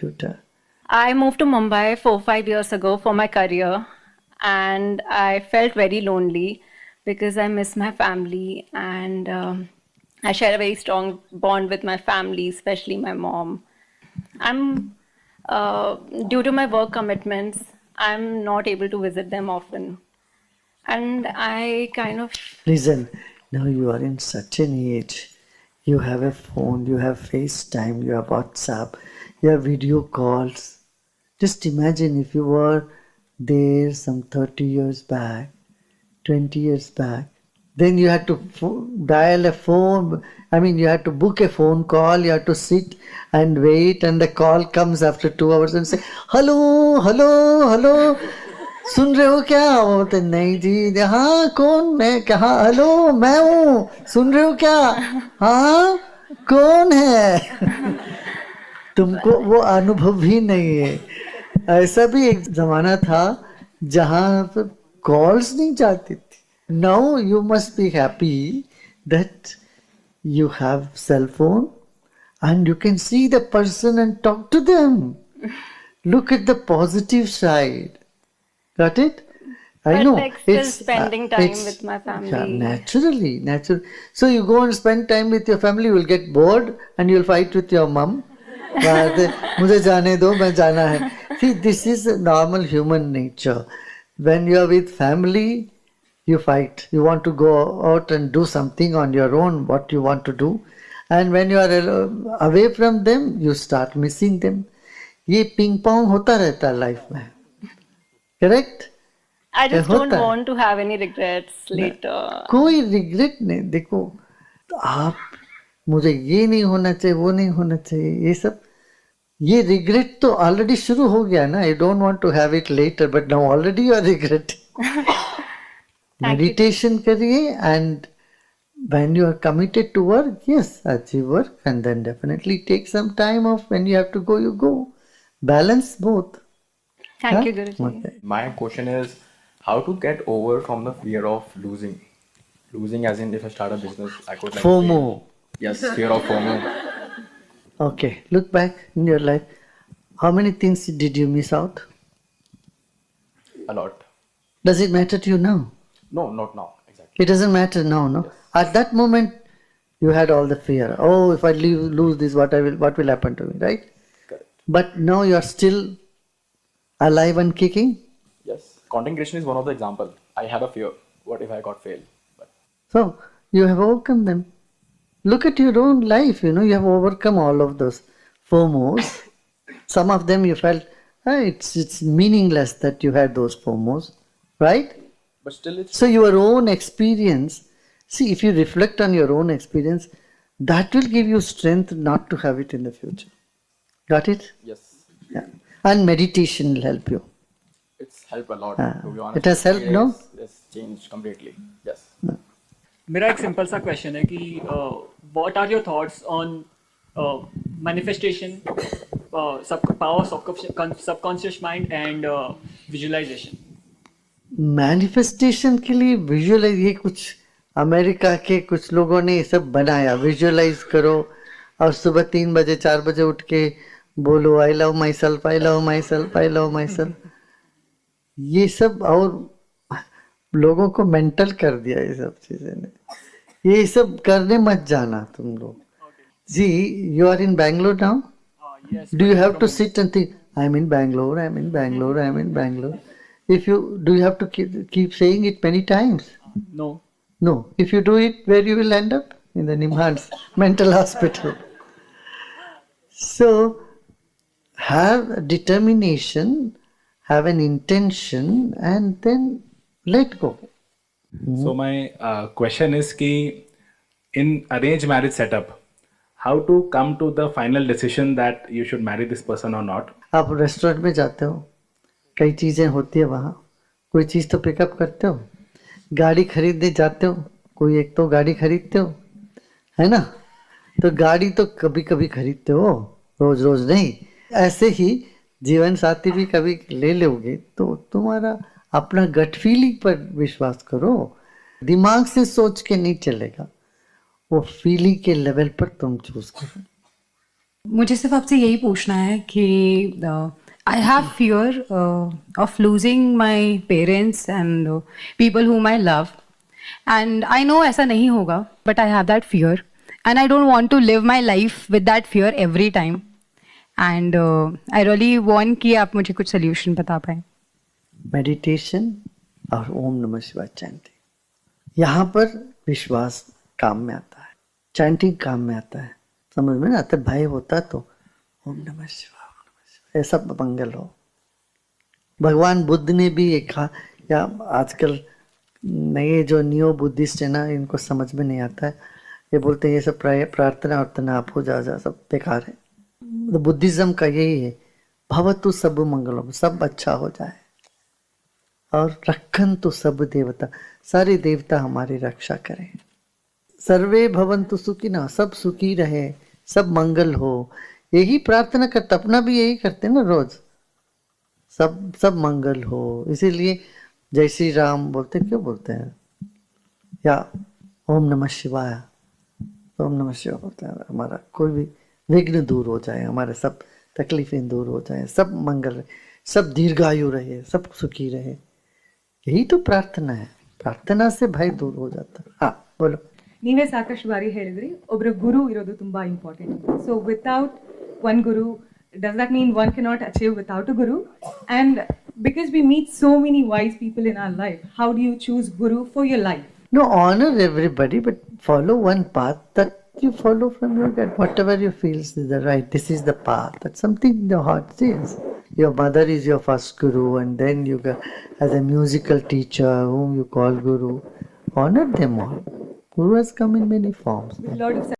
Computer. I moved to Mumbai 4 5 years ago for my career, and I felt very lonely because I miss my family, and I share a very strong bond with my family, especially my mom. I'm uh, Due to my work commitments, I'm not able to visit them often, and I kind of Listen, now you are in such an age. You have a phone, you have FaceTime, you have WhatsApp, you have video calls. Just imagine if you were there some 30 years back, 20 years back. Then you had to dial a phone. I mean, you had to book a phone call. You had to sit and wait, and the call comes after 2 hours and say, "Hello, hello, hello. सुन रहे हो क्या?" वो बोलते नहीं जी, हाँ कौन, मैं कहा, हेलो मैं हूँ, सुन रहे हो क्या? हाँ कौन है? तुमको वो अनुभव भी नहीं है। ऐसा भी एक जमाना था जहाँ पर कॉल्स नहीं जाती थी। Now you must be happy that you have cell phone and you can see the person and talk to them. Look at the positive side. Got it? I felt know like still it's spending time it's with my yeah, family. natural. So you go and spend time with your family, you will get bored and you'll fight with your mom. मुझे जाने दो, मैं जाना है. See, this is a normal human nature. When you are with family, you fight. You want to go out and do something on your own, what you want to do. And when you are away from them, you start missing them. ये ping pong होता रहता है life में. Correct? I just don't होता है. want to have any regrets later. कोई regret नहीं. देखो, आप मुझे ये नहीं होना चाहिए, वो नहीं होना चाहिए, ये सब, ये रिग्रेट तो ऑलरेडी शुरू हो गया ना. I don't want to have it later, but now already you are regret. Meditation करिए, and when you are committed to work, yes, achieve work, and then definitely take some time off. When you have to go, you go. Balance both. Thank you, Huh? Guruji. Okay. My question is how to get over from the fear of losing. Losing as in if I start a business, I could like FOMO. fail. Yes, fear of FOMO. Okay, look back in your life. How many things did you miss out? A lot. Does it matter to you now? No, not now. Exactly. It doesn't matter now, no? At that moment, you had all the fear. Oh, if I lose this, what will happen to me, right? Correct. But now you are still alive and kicking. Yes. Content creation is one of the example. I had a fear. What if I got failed? But So you have overcome them. Look at your own life. You have overcome all of those FOMOs. Some of them you felt, it's meaningless that you had those FOMOs, right? still it's So your own experience, see, if you reflect on your own experience, that will give you strength not to have it in the future. Got it? yes. Yeah. And meditation will help you. It's helped a lot. To be honest. It has helped, no? It's changed completely. Yes. मेरा एक simple सा question है कि what are your thoughts on manifestation, power subconscious mind and visualization. Manifestation के लिए visualise, ये कुछ America के कुछ लोगों ने ये सब बनाया. विजुअलाइज करो और सुबह 3 बजे 4 बजे उठ के बोलो I love my self, I love my self, I love my self. ये सब और लोगों को मेंटल कर दिया ये सब चीजें ने. ये सब करने मत जाना तुम लोग. जी, you are in Bangalore now. Do you have to sit and think, I'm in Bangalore, I'm in Bangalore, I'm in Bangalore? Do you have to keep saying it many times? No. No. If you do it, where you will end up? In the Nimhans mental hospital. So, have determination, have an intention, and then let go. So my question is कि in arranged marriage setup, how to come to the final decision that you should marry this person or not? आप restaurant में जाते हो, कई चीज़ें होती है वहाँ, कोई चीज़ तो पिकअप करते हो. गाड़ी खरीदने जाते हो, कोई एक तो गाड़ी खरीदते हो, है ना? तो गाड़ी तो कभी कभी खरीदते हो, रोज रोज नहीं. ऐसे ही जीवन साथी भी कभी ले लोगे तो तुम्हारा अपना गट फीलिंग पर विश्वास करो. दिमाग से सोच के नहीं चलेगा, वो फीलिंग के लेवल पर तुम चूज करो. मुझे सिर्फ आपसे यही पूछना है कि I have fear of losing my parents and people whom I love, and I know ऐसा नहीं होगा, but I have that fear and I don't want to live my life with that fear every time, and I really want कि आप मुझे कुछ solution बता पाएँ. Meditation और ओम नमः शिवाय चैंटिंग, यहाँ पर विश्वास काम में आता है, चैंटिंग काम में आता है. समझ में ना आता, भय होता तो ओम नमः शिवाय ऐसा मंगल हो. भगवान बुद्ध ने भी ये कहा, या आजकल नए जो नियो बुद्धिस्ट है ना, इनको समझ में नहीं आता है, ये बोलते हैं ये सब प्रार्थना और आप हो जा सब बेकार है. तो बुद्धिज्म का यही है, भवतु सब मंगलम, सब अच्छा हो जाए, और रखन तो सब देवता, सारे देवता हमारी रक्षा करें. सर्वे भवन्तु सुखिनः, सब सुखी रहे, सब मंगल हो, यही प्रार्थना करते. अपना भी यही करते हैं ना रोज, सब मंगल हो. इसीलिए जय श्री राम बोलते, क्यों बोलते हैं, या ओम नमः शिवाय, ओम नमः शिवाय बोलते हैं, हमारा कोई भी विघ्न दूर हो जाए, हमारे सब तकलीफें दूर हो जाए, सब मंगल रहे, सब दीर्घायु रहे, सब सुखी रहे. यही तो प्रार्थना है, प्रार्थना से भय दूर हो जाता है. हाँ बोलो. ನೀವೇ ಸಾಕಷ್ಟು ಬಾರಿ ಹೇಳಿದ್ರಿ ಒಬ್ಬರು ಗುರು ಇರೋದು ತುಂಬಾ important. So without one guru, does that mean one cannot achieve without a guru? And because we meet so many wise people in our life, how do you choose guru for your life? No, honor everybody, but follow one path that you follow from your gut. Whatever you feel is the right, this is the path. That's something the heart says. Your mother is your first guru, and then you go as a musical teacher whom you call guru. Honor them all. Guru has come in many forms. With a lot of